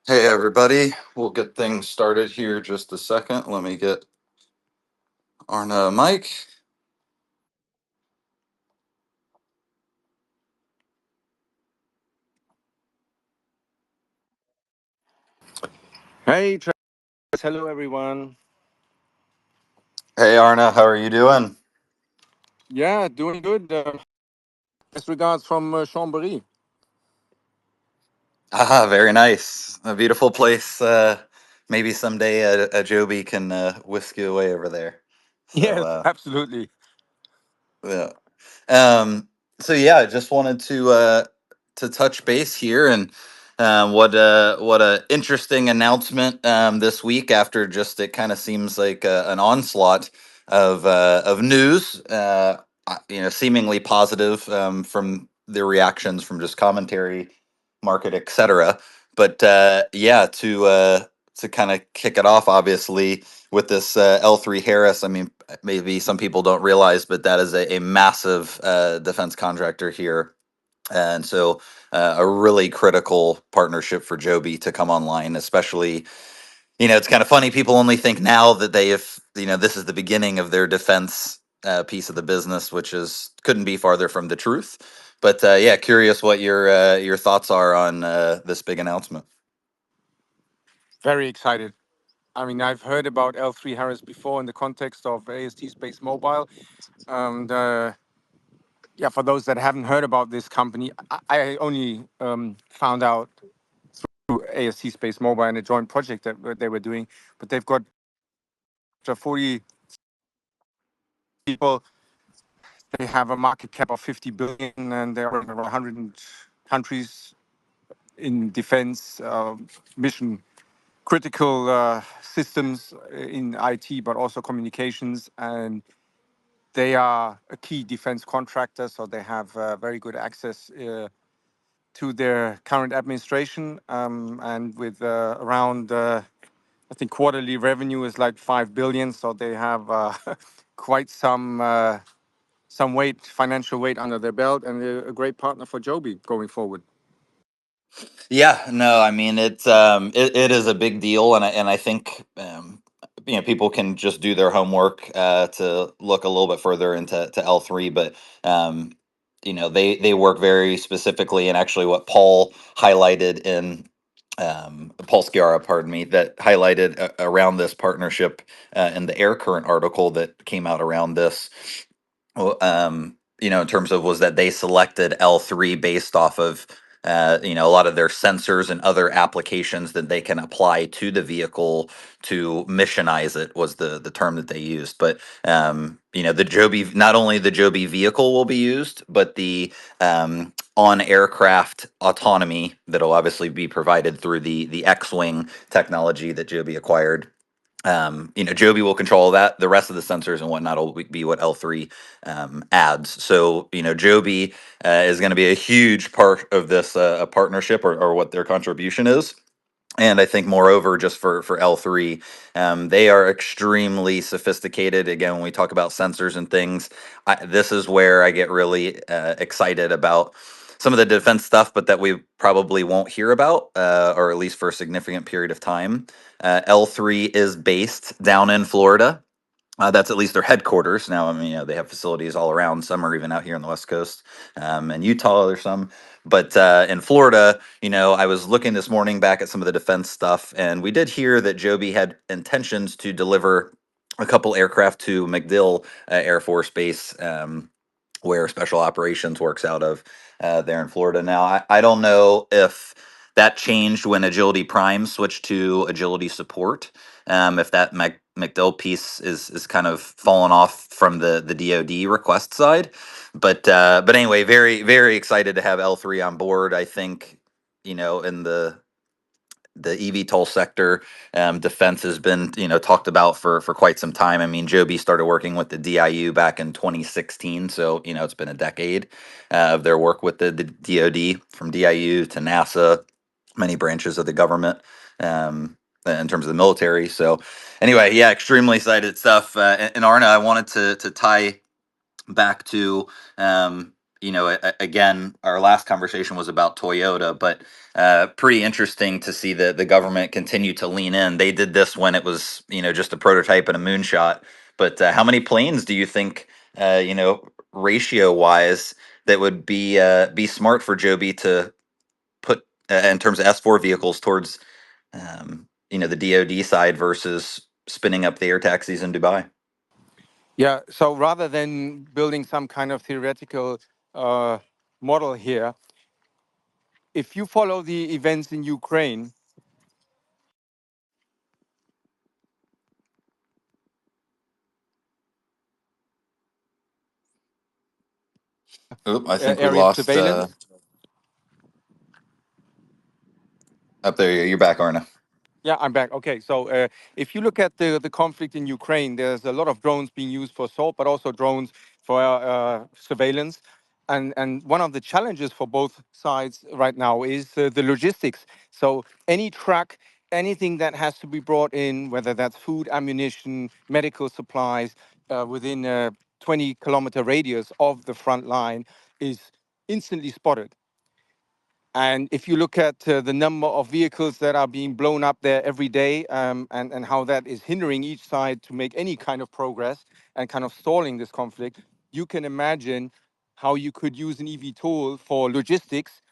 Hey everybody, we'll get things started here just a second. Let me get Arna Mike. Hey, Travis. Hello, everyone. Hey Arna, how are you doing? Yeah, doing good. Best regards from Chambéry. Ah, very nice. A beautiful place. Maybe someday a Joby can whisk you away over there. So Yes, absolutely. yeah. Um, so yeah, I just wanted to touch base here and what a interesting announcement this week after just it kind of seems like an onslaught of news, seemingly positive from the reactions from just commentary, market, etc. But yeah, to kind of kick it off, obviously with this L3 Harris. I mean, maybe some people don't realize, but that is a massive defense contractor here. And so, a really critical partnership for Joby to come online, especially, it's kind of funny. People only think now that they have, this is the beginning of their defense piece of the business, which is couldn't be farther from the truth. But yeah, curious what your thoughts are on this big announcement. Very excited. I mean, I've heard about L3 Harris before in the context of AST Space Mobile. And yeah, for those that haven't heard about this company, I only found out through AST Space Mobile and a joint project that they were doing. But they've got 40 people. They have a market cap of 50 billion, and they're in around 100 countries in defense, mission critical systems in IT, but also communications. And they are a key defense contractor, so they have very good access to their current administration. And with around, I think, quarterly revenue is like 5 billion, so they have quite some weight, financial weight under their belt, and they're a great partner for Joby going forward. Yeah, no, I mean it is a big deal, and I think people can just do their homework to look a little bit further into L3, but um, they work very specifically, and actually what Paul highlighted in Paul Sciarra, pardon me, that highlighted around this partnership in the Air Current article that came out around this. Well, in terms of was that they selected L3 based off of a lot of their sensors and other applications that they can apply to the vehicle to missionize it was the term that they used. But the Joby, not only the Joby vehicle will be used, but the on aircraft autonomy that'll obviously be provided through the X-wing technology that Joby acquired. Joby will control that. The rest of the sensors and whatnot will be what L3 adds. So, Joby is going to be a huge part of this partnership, or what their contribution is. And I think, moreover, just for L3, they are extremely sophisticated. Again, when we talk about sensors and things, this is where I get really excited about some of the defense stuff, but that we probably won't hear about, or at least for a significant period of time. L3 is based down in Florida. That's at least their headquarters. Now, I mean, they have facilities all around. Some are even out here on the West Coast, and Utah. There's some, but in Florida, I was looking this morning back at some of the defense stuff, and we did hear that Joby had intentions to deliver a couple aircraft to MacDill Air Force Base, where Special Operations works out of there in Florida. Now, I don't know if that changed when Agility Prime switched to Agility Support. If that McDill piece is kind of fallen off from the DoD request side, but anyway, very very excited to have L3 on board. I think in the eVTOL sector. Defense has been, talked about for quite some time. I mean, Joby started working with the DIU back in 2016, so it's been a decade of their work with the DoD, from DIU to NASA, many branches of the government. In terms of the military. So, anyway, yeah, extremely excited stuff. And Arna, I wanted to tie back to again, our last conversation was about Toyota, but pretty interesting to see the government continue to lean in. They did this when it was, just a prototype and a moonshot. But how many planes do you think, ratio wise, that would be smart for Joby to put in terms of S4 vehicles towards, the DoD side versus spinning up the air taxis in Dubai? Yeah, so rather than building some kind of theoretical uh, model here, if you follow the events in Ukraine, Oop, I think we area lost surveillance. up there. You're back, Arna. Yeah, I'm back. Okay, so if you look at the conflict in Ukraine, there's a lot of drones being used for assault, but also drones for surveillance. And one of the challenges for both sides right now is the logistics. So any truck, anything that has to be brought in, whether that's food, ammunition, medical supplies, within a 20-kilometer radius of the front line is instantly spotted. And if you look at the number of vehicles that are being blown up there every day, and how that is hindering each side to make any kind of progress and kind of stalling this conflict, you can imagine how you could use an EV tool for logistics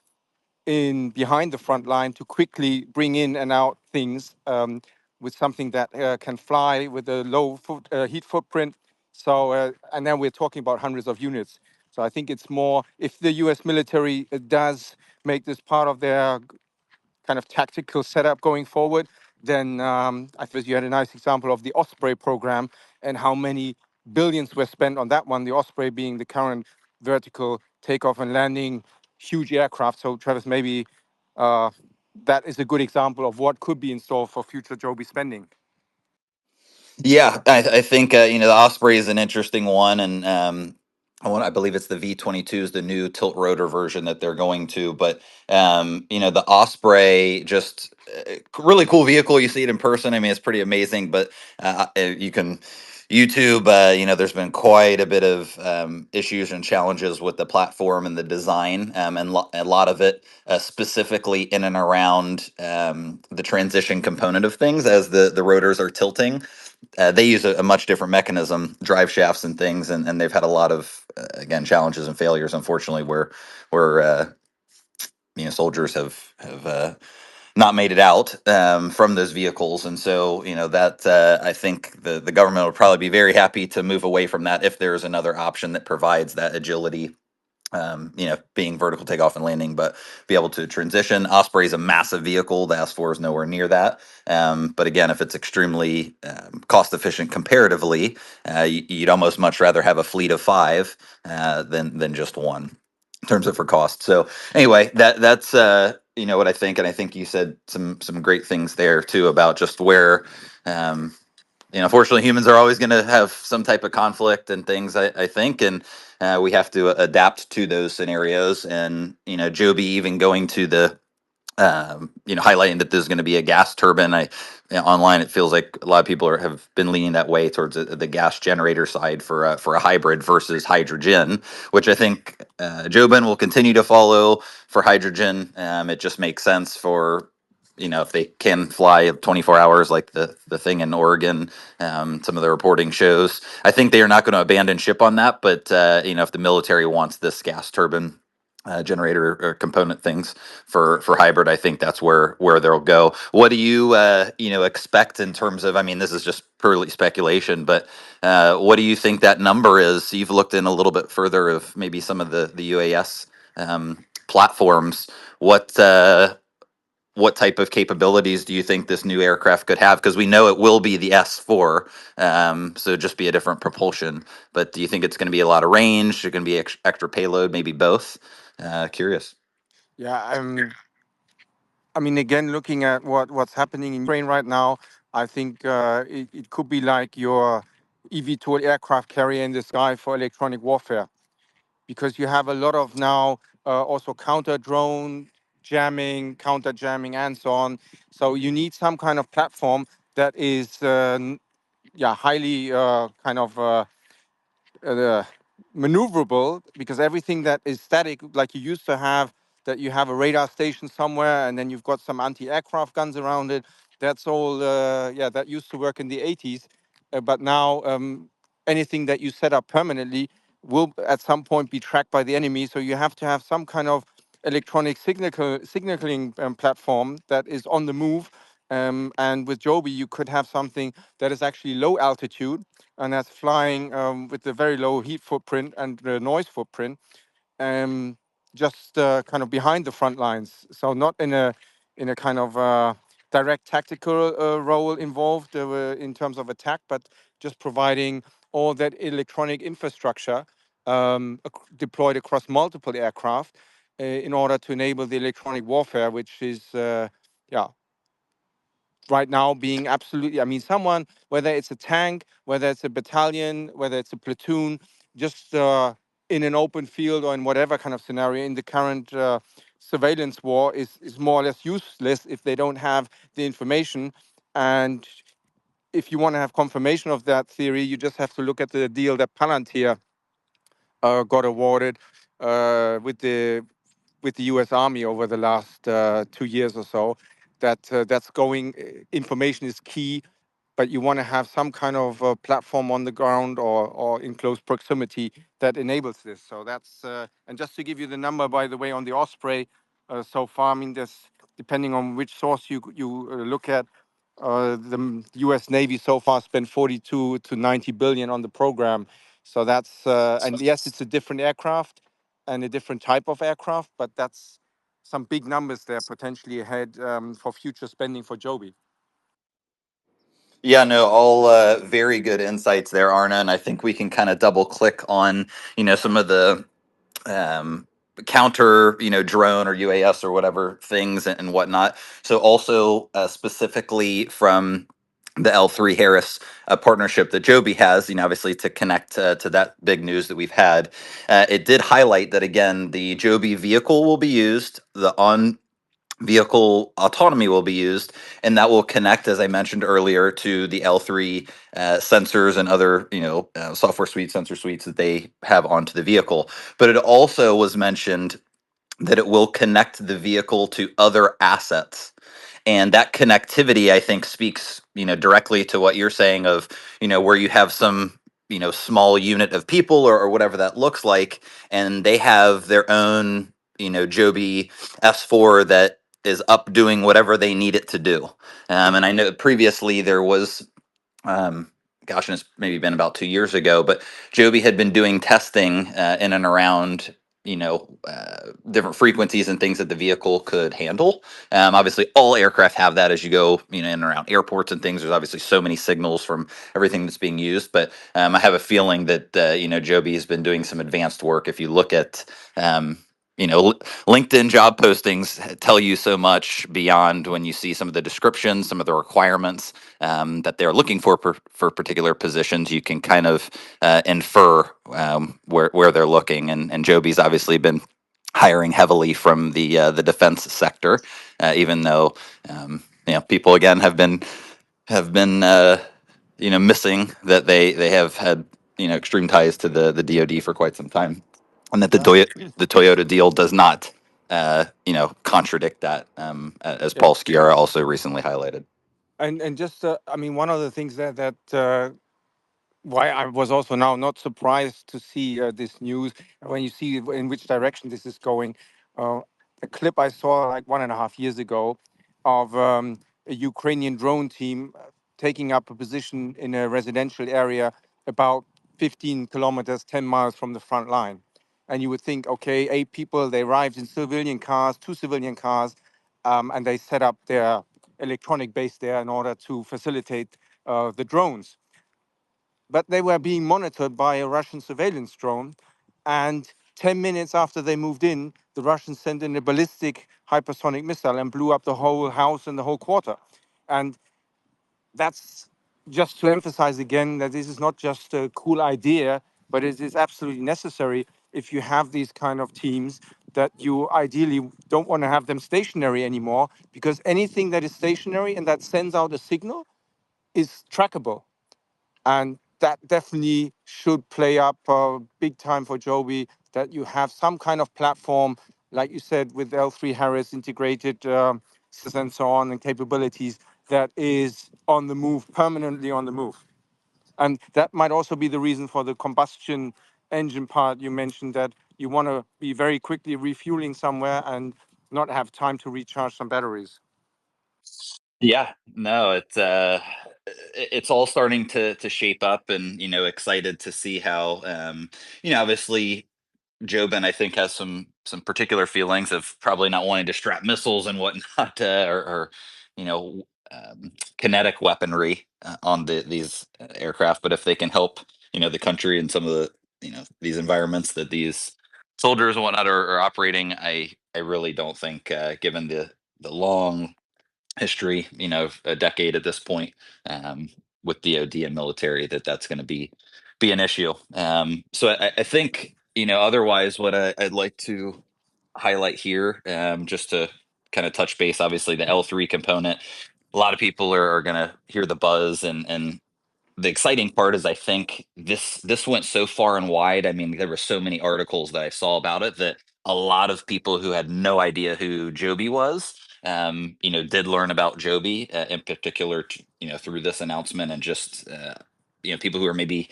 in behind the front line to quickly bring in and out things, with something that can fly with a low heat footprint. So, and then we're talking about hundreds of units. So I think it's more if the U.S. military does make this part of their kind of tactical setup going forward, then I suppose you had a nice example of the Osprey program and how many billions were spent on that one. The Osprey being the current vertical takeoff and landing huge aircraft. So Travis, maybe uh, that is a good example of what could be in store for future Joby spending. Yeah, I think the Osprey is an interesting one, and I believe it's the V22 is the new tilt rotor version that they're going to. But the Osprey, just really cool vehicle. You see it in person. I mean, it's pretty amazing. But you can YouTube. There's been quite a bit of issues and challenges with the platform and the design, and a lot of it specifically in and around the transition component of things as the rotors are tilting. They use a much different mechanism, drive shafts and things, and they've had a lot of again challenges and failures, unfortunately, where soldiers have not made it out from those vehicles, and so that I think the government will probably be very happy to move away from that if there is another option that provides that agility, being vertical takeoff and landing, but be able to transition. Osprey is a massive vehicle. The S4 is nowhere near that. But again, if it's extremely cost efficient comparatively, you'd almost much rather have a fleet of five than just one in terms of for cost. So anyway, that's what I think, and I think you said some great things there too about just where. Fortunately, humans are always going to have some type of conflict and things, I think, and we have to adapt to those scenarios. And Joby even going to the highlighting that there's going to be a gas turbine. Online it feels like a lot of people have been leaning that way towards the gas generator side for a hybrid versus hydrogen, which I think Jobin will continue to follow for hydrogen. It just makes sense for if they can fly 24 hours like the thing in Oregon. Some of the reporting shows. I think they are not going to abandon ship on that, but if the military wants this gas turbine generator or component things for hybrid, I think that's where they'll go. What do you expect in terms of? I mean, this is just purely speculation, but what do you think that number is? You've looked in a little bit further of maybe some of the UAS platforms. What type of capabilities do you think this new aircraft could have? Because we know it will be the S4, so just be a different propulsion. But do you think it's going to be a lot of range? Is it going to be extra payload? Maybe both. Curious. Yeah, I mean, again, looking at what's happening in Ukraine right now, I think it could be like your eVTOL aircraft carrier in the sky for electronic warfare, because you have a lot of now also counter drone jamming, counter jamming, and so on. So you need some kind of platform that is, yeah, highly kind of maneuverable, because everything that is static, like you used to have, that you have a radar station somewhere and then you've got some anti-aircraft guns around it. That's all, yeah, that used to work in the 80s. But now anything that you set up permanently will at some point be tracked by the enemy. So you have to have some kind of electronic signaling platform that is on the move. And with Joby, you could have something that is actually low altitude and that's flying with the very low heat footprint and the noise footprint, um, just kind of behind the front lines. So not in a kind of direct tactical role involved in terms of attack, but just providing all that electronic infrastructure deployed across multiple aircraft in order to enable the electronic warfare, which is yeah, right now being absolutely, I mean, someone, whether it's a tank, whether it's a battalion, whether it's a platoon, just in an open field or in whatever kind of scenario in the current surveillance war is more or less useless if they don't have the information. And if you want to have confirmation of that theory, you just have to look at the deal that Palantir got awarded with the U.S. Army over the last 2 years or so. That's going. Information is key, but you want to have some kind of platform on the ground or in close proximity that enables this. So that's and just to give you the number, by the way, on the Osprey, so far, I mean, there's depending on which source you look at. The U.S. Navy so far spent 42 to 90 billion on the program. So that's and yes, it's a different aircraft and a different type of aircraft, but that's some big numbers there potentially ahead for future spending for Joby. Yeah, no, all very good insights there, Arna, and I think we can kind of double click on some of the um, counter, drone or UAS or whatever things and whatnot. So also specifically from the L3 Harris partnership that Joby has, obviously to connect to that big news that we've had, it did highlight that again, the Joby vehicle will be used, the on vehicle autonomy will be used, and that will connect, as I mentioned earlier, to the L3 sensors and other software suite sensor suites that they have onto the vehicle. But it also was mentioned that it will connect the vehicle to other assets, and that connectivity, I think, speaks directly to what you're saying of where you have some small unit of people, or whatever that looks like, and they have their own Joby S4 that is up doing whatever they need it to do. And I know previously there was, um, gosh, and it's maybe been about 2 years ago, but Joby had been doing testing in and around, different frequencies and things that the vehicle could handle. Obviously, all aircraft have that as you go, in and around airports and things. There's obviously so many signals from everything that's being used, but I have a feeling that Joby has been doing some advanced work. If you look at LinkedIn job postings tell you so much beyond when you see some of the descriptions, some of the requirements that they're looking for particular positions. You can kind of infer where they're looking, and Joby's obviously been hiring heavily from the defense sector, even though people again have been missing that they have had extreme ties to the DoD for quite some time, and that Yeah. The Toyota deal does not contradict that, as Yeah. Paul Sciarra also recently highlighted. And just I mean, one of the things that why I was also now not surprised to see this news when you see in which direction this is going. Uh, a clip I saw like 1.5 years ago of a Ukrainian drone team taking up a position in a residential area about 15 kilometers, 10 miles from the front line. And you would think, okay, 8 people, they arrived in civilian cars, 2 civilian cars, and they set up their electronic base there in order to facilitate the drones, but they were being monitored by a Russian surveillance drone. And 10 minutes after they moved in, the Russians sent in a ballistic hypersonic missile and blew up the whole house and the whole quarter. And that's just to emphasize again that this is not just a cool idea, but it is absolutely necessary if you have these kind of teams that you ideally don't want to have them stationary anymore, because anything that is stationary and that sends out a signal is trackable. And that definitely should play up big time for Joby. That you have some kind of platform, like you said, with L3 Harris integrated systems and so on and capabilities that is on the move, permanently on the move. And that might also be the reason for the combustion engine part. You mentioned that you want to be very quickly refueling somewhere and not have time to recharge some batteries. Yeah, no, it's all starting to shape up, and excited to see how obviously Jobin, I think, has some particular feelings of probably not wanting to strap missiles and whatnot, or you know kinetic weaponry on these aircraft. But if they can help, the country and some of the these environments that these soldiers and whatnot are operating, I really don't think, given the long history, a decade at this point, um, with DoD and military, that's going to be an issue. So I think, otherwise, what I'd like to highlight here, just to kind of touch base, obviously the L3 component. A lot of people are going to hear the buzz, and the exciting part is I think this went so far and wide. I mean, there were so many articles that I saw about it that a lot of people who had no idea who Joby was, did learn about Joby, in particular, through this announcement, and just people who are maybe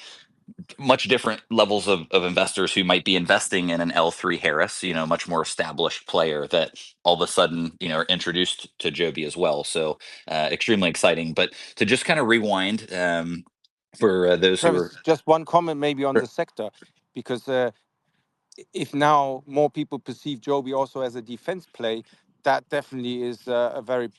much different levels of investors who might be investing in an L3 Harris, much more established player that all of a sudden, are introduced to Joby as well. So extremely exciting. But to just kind of rewind, for those who are. Travis, just one comment maybe on the sector, because if now more people perceive Joby also as a defense play, that definitely is a very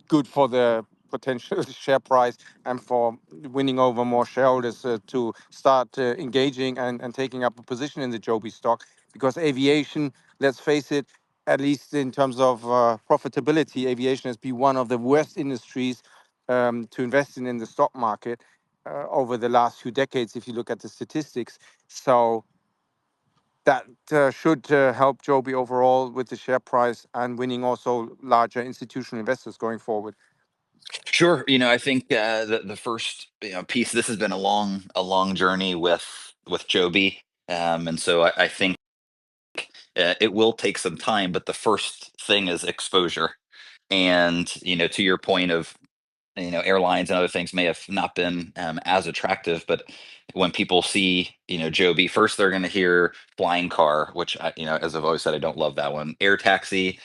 good for the potential share price and for winning over more shareholders to start engaging and taking up a position in the Joby stock. Because aviation, let's face it, at least in terms of profitability, aviation has been one of the worst industries to invest in the stock market over the last few decades, if you look at the statistics. So that should help Joby overall with the share price and winning also larger institutional investors going forward. Sure. I think, the first, piece. This has been a long journey with Joby, and so I think, it will take some time. But the first thing is exposure, and to your point of, airlines and other things may have not been, as attractive, but when people see, Joby, first they're going to hear flying car, which as I've always said, I don't love that one. Air taxi,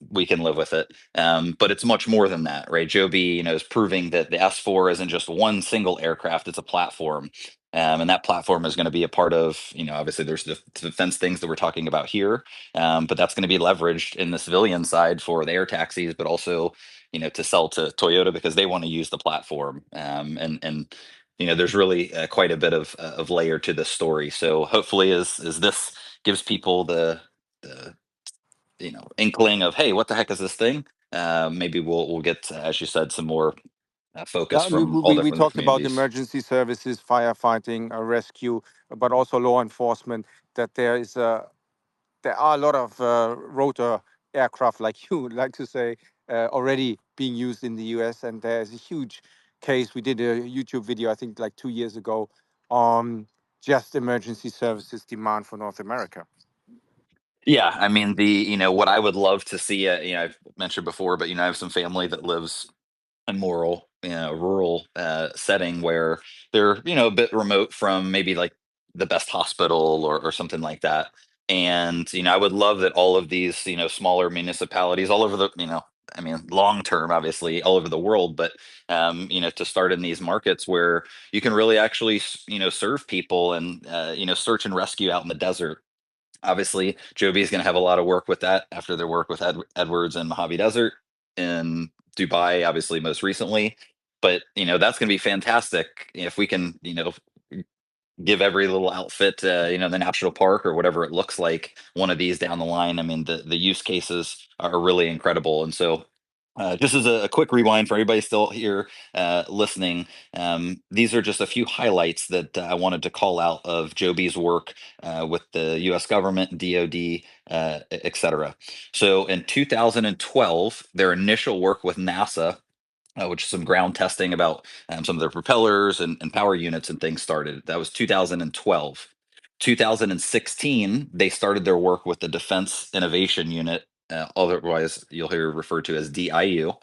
we can live with it, but it's much more than that, right? Joby, is proving that the S4 isn't just one single aircraft; it's a platform. And that platform is going to be a part of, obviously there's the defense things that we're talking about here, but that's going to be leveraged in the civilian side for the air taxis, but also, to sell to Toyota because they want to use the platform. And there's really, quite a bit of layer to this story. So hopefully, as this gives people the inkling of, hey, what the heck is this thing? Maybe we'll get, as you said, some more, Yeah, focus and we, from all we different talked about communities. emergency services, firefighting, rescue, but also law enforcement. That there are a lot of rotor aircraft, like you like to say, already being used in the U.S. And there's a huge case. We did a YouTube video, I think, like 2 years ago, on just emergency services demand for North America. Yeah, I mean, what I would love to see, I've mentioned before, but I have some family that lives and moral, rural, setting where they're, a bit remote from maybe like the best hospital, or something like that. And, I would love that all of these, smaller municipalities all over the, I mean, long term, obviously, all over the world, but, to start in these markets where you can really actually, serve people, and, search and rescue out in the desert. Obviously, Joby is going to have a lot of work with that after their work with Edwards and Mojave Desert in Dubai, obviously most recently. But that's going to be fantastic if we can, give every little outfit, the national park or whatever it looks like, one of these down the line. I mean, the use cases are really incredible. And so, just as a quick rewind for everybody still here, listening, these are just a few highlights that, I wanted to call out of Joby's work, with the U.S. government, DoD, et cetera. So in 2012, their initial work with NASA which is some ground testing about some of their propellers and power units and things started. That was 2012. 2016, they started their work with the Defense Innovation Unit, otherwise you'll hear referred to as DIU.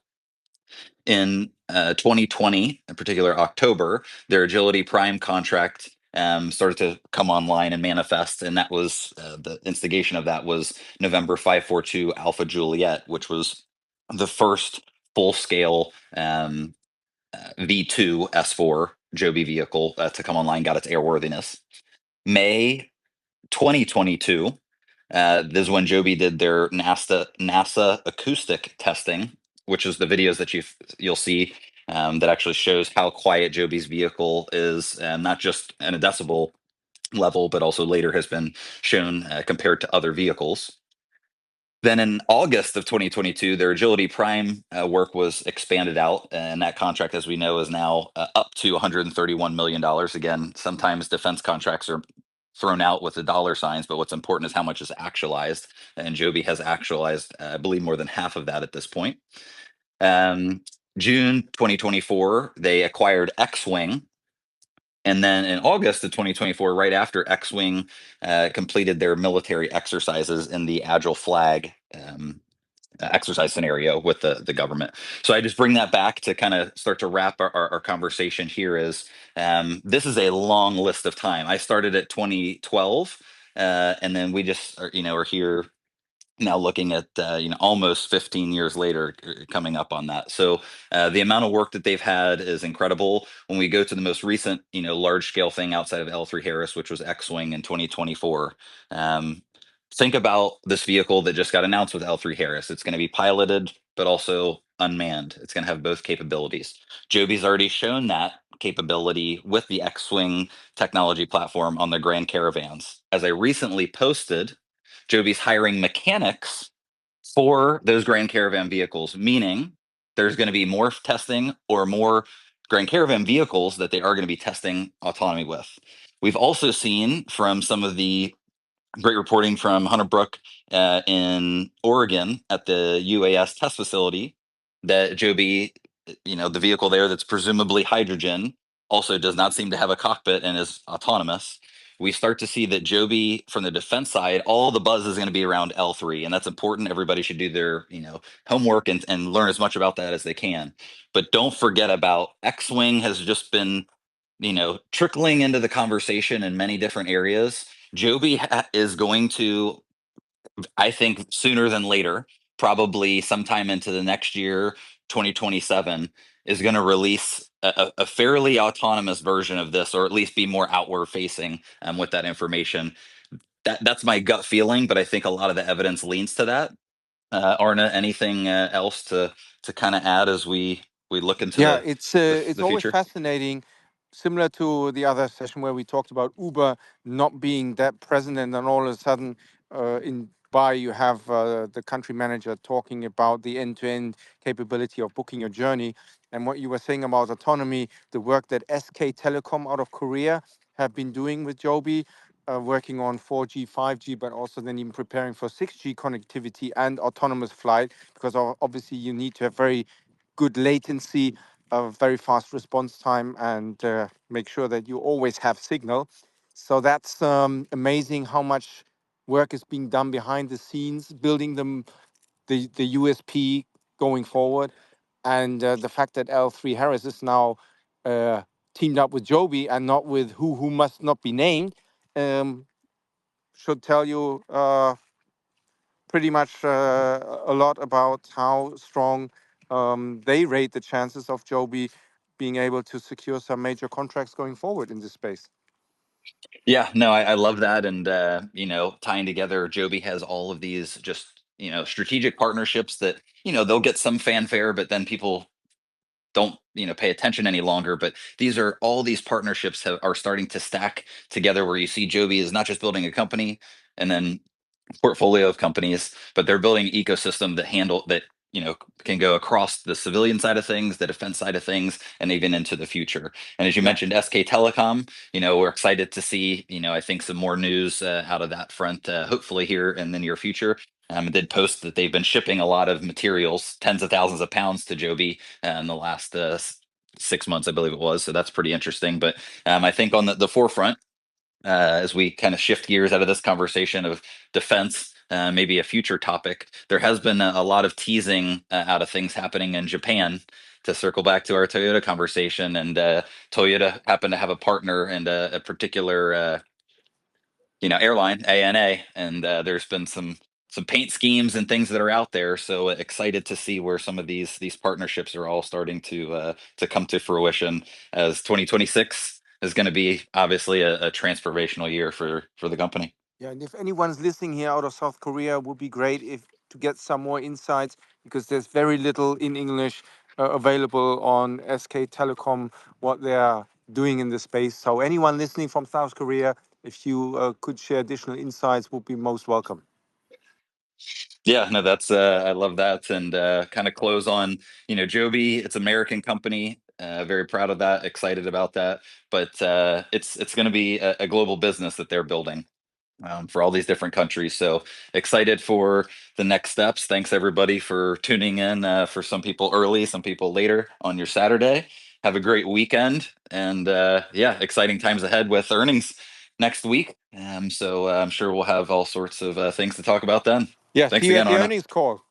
In 2020, in particular October, their Agility Prime contract started to come online and manifest, and that was the instigation of that was November 542 Alpha Juliet, which was the first full-scale V2 S4 Joby vehicle to come online, got its airworthiness. May 2022, this is when Joby did their NASA acoustic testing, which is the videos that you'll see that actually shows how quiet Joby's vehicle is, not just in a decibel level, but also later has been shown compared to other vehicles. Then in August of 2022, their Agility Prime work was expanded out, and that contract, as we know, is now up to $131 million. Again, sometimes defense contracts are thrown out with the dollar signs, but what's important is how much is actualized, and Joby has actualized, I believe, more than half of that at this point. June 2024, they acquired X-Wing, and then in August of 2024, right after X-Wing completed their military exercises in the Agile Flag exercise scenario with the government. So I just bring that back to kind of start to wrap our conversation here is this is a long list of time. I started at 2012 and then we just are here now looking at almost 15 years later coming up on that. So the amount of work that they've had is incredible. When we go to the most recent large scale thing outside of L3 Harris, which was X-Wing in 2024, think about this vehicle that just got announced with L3 Harris. It's going to be piloted but also unmanned. It's going to have both capabilities. Joby's already shown that capability with the X-Wing technology platform on the Grand Caravans. As I recently posted, Joby's hiring mechanics for those Grand Caravan vehicles, meaning there's going to be more testing or more Grand Caravan vehicles that they are going to be testing autonomy with. We've also seen from some of the great reporting from Hunter Brook in Oregon at the UAS test facility that Joby, the vehicle there that's presumably hydrogen, also does not seem to have a cockpit and is autonomous. We start to see that Joby, from the defense side, all the buzz is going to be around L3, and that's important. Everybody should do their, homework and learn as much about that as they can. But don't forget about X-Wing has just been, trickling into the conversation in many different areas. Joby is going to, I think, sooner than later, probably sometime into the next year, 2027, is going to release a fairly autonomous version of this, or at least be more outward facing with that information. That's my gut feeling, but I think a lot of the evidence leans to that. Arna, anything else to kind of add as we look into Yeah, the it's always future? fascinating, similar to the other session where we talked about Uber not being that present, and then all of a sudden, in Dubai, you have the country manager talking about the end-to-end capability of booking your journey. And what you were saying about autonomy, the work that SK Telecom out of Korea have been doing with Joby, working on 4G, 5G, but also then even preparing for 6G connectivity and autonomous flight, because obviously you need to have very good latency, a very fast response time, and make sure that you always have signal. So that's amazing how much work is being done behind the scenes, building them the USP going forward, and the fact that L3 Harris is now teamed up with Joby and not with who must not be named, um, should tell you pretty much a lot about how strong they rate the chances of Joby being able to secure some major contracts going forward in this space. Yeah, no, I love that. And, tying together, Joby has all of these just, strategic partnerships that, they'll get some fanfare, but then people don't, pay attention any longer. But these are all these partnerships are starting to stack together where you see Joby is not just building a company and then portfolio of companies, but they're building an ecosystem that can go across the civilian side of things, the defense side of things, and even into the future. And as you Yeah. mentioned, SK Telecom, we're excited to see, I think some more news out of that front, hopefully here in the near future. I did post that they've been shipping a lot of materials, tens of thousands of pounds to Joby in the last 6 months, I believe it was. So that's pretty interesting. But I think on the forefront, as we kind of shift gears out of this conversation of defense, maybe a future topic, there has been a lot of teasing out of things happening in Japan. To circle back to our Toyota conversation, and Toyota happened to have a partner and a particular airline, ANA, and there's been some paint schemes and things that are out there. So excited to see where some of these partnerships are all starting to come to fruition, as 2026 is going to be obviously a transformational year for the company. Yeah, and if anyone's listening here out of South Korea, would be great if to get some more insights, because there's very little in English available on SK Telecom, what they are doing in this space. So anyone listening from South Korea, if you could share additional insights, would be most welcome. Yeah, no, that's I love that, and kind of close on, Joby. It's American company. Very proud of that. Excited about that. But it's going to be a global business that they're building, for all these different countries. So excited for the next steps. Thanks everybody for tuning in. For some people early, some people later on your Saturday. Have a great weekend, and yeah, exciting times ahead with earnings next week. So I'm sure we'll have all sorts of things to talk about then. Yeah, Thanks see you at again, the Arno. earnings call.